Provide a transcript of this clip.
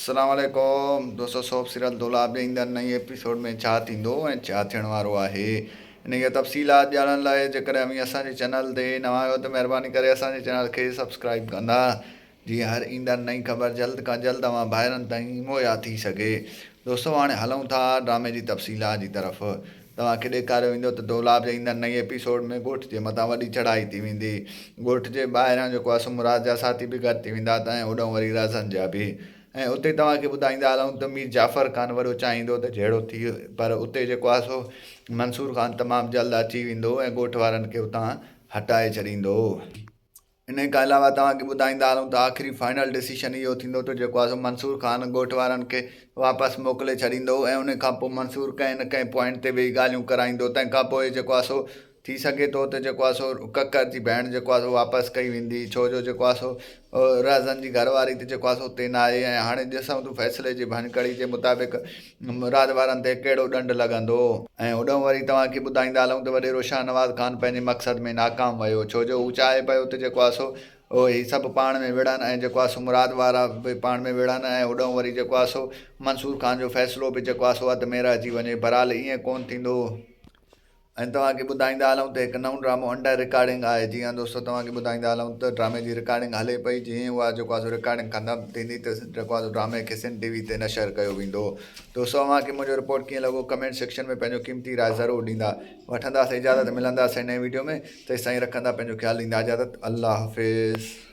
अस्सलामुअलैकुम दोस्तों, soap serial दौलाब जे ईंदड़ नई एपिसोड में छा थींदो ऐं छा थियण वारो आहे इन जा तफ़सीलात ॼाणण लाइ जेकर अव्हीं असांजे चैनल ते नवां आहियो त महिरबानी करे असांजे चैनल खे सब्सक्राइब कंदा, जीअं हर ईंदड़ नई ख़बर जल्द खां जल्द तव्हां ॿाहिरनि ताईं मुहैया थी सघे। दोस्तों हाणे हलूं था ड्रामे जी तफ़सीलात जी तरफ़। तव्हांखे ॾेखारियो वेंदो त दौलाब जे ईंदड़ नई एपिसोड में ॻोठ जे मथां वॾी चढ़ाई थी वेंदी। ॻोठ जे ॿाहिरां जेको आहे मुराद जा साथी बि गॾु थी वेंदा त ऐं होॾो वरी रज़न जा बि। ऐं उते तव्हांखे ॿुधाईंदा हलूं त मीर जाफ़र ख़ान वॾो चाहींदो त जहिड़ो थी, पर उते जेको आहे सो मंसूर ख़ान तमामु जल्द अची वेंदो ऐं ॻोठ वारनि खे उतां हटाए छॾींदो। इन खां अलावा तव्हांखे ॿुधाईंदा हलूं त आख़िरी फाइनल डिसीशन इहो थींदो त जेको आहे सो मंसूर ख़ान ॻोठ वारनि खे वापसि मोकिले छॾींदो ऐं उन खां पोइ मंसूर कंहिं न कंहिं पॉइंट ते वेही ॻाल्हियूं कराईंदो। तंहिंखां पोइ जेको आहे सो थी सघे थो त जेको आहे सो ककर जी भेण जेको आहे सो वापसि कई वेंदी, छो जो जेको आहे सो राज़न जी घरवारी त जेको आहे सो उते न आहे। ऐं हाणे ॾिसूं था फ़ैसिले जे भञकड़ी जे मुताबिक़ मुराद वारनि ते कहिड़ो ॾंडु लॻंदो। ऐं होॾो वरी तव्हांखे ॿुधाईंदा हलूं त वॾेरो शाहनवाज़ ख़ान पंहिंजे मक़सद में नाकाम वियो, छो जो हू चाहे पियो त जेको आहे सो ही सभु पाण में विढ़नि ऐं जेको आहे सो मुराद वारा बि पाण में विढ़नि ऐं होॾो वरी जेको आहे सो मंसूर ख़ान जो फ़ैसिलो बि जेको आहे सो अध में रहिजी वञे। बहरहाल ईअं कोन्ह थींदो। ऐं तव्हांखे ॿुधाईंदा हलूं त हिकु नओं ड्रामो अंडर रिकॉर्डिंग आहे। जी हाँ दोस्तों, तव्हांखे ॿुधाईंदा हलूं त ड्रामे जी रिकॉर्डिंग हले पई। जीअं उहा जेको आहे सो रिकॉर्डिंग ख़तमु थींदी त जेको आहे ड्रामे खे सिंध टीवी ते नशर कयो वेंदो। दोस्तों तव्हांखे मुंहिंजो रिपोर्ट कीअं लॻो कमेंट सेक्शन में पंहिंजो क़ीमती राय ज़रूरु ॾींदा। वठंदासीं इजाज़त, मिलंदासीं नए वीडियो में। तेसिताईं रखंदा पंहिंजो ख़्यालु, ॾींदा इजाज़त। अल्लाह हाफ़िज़।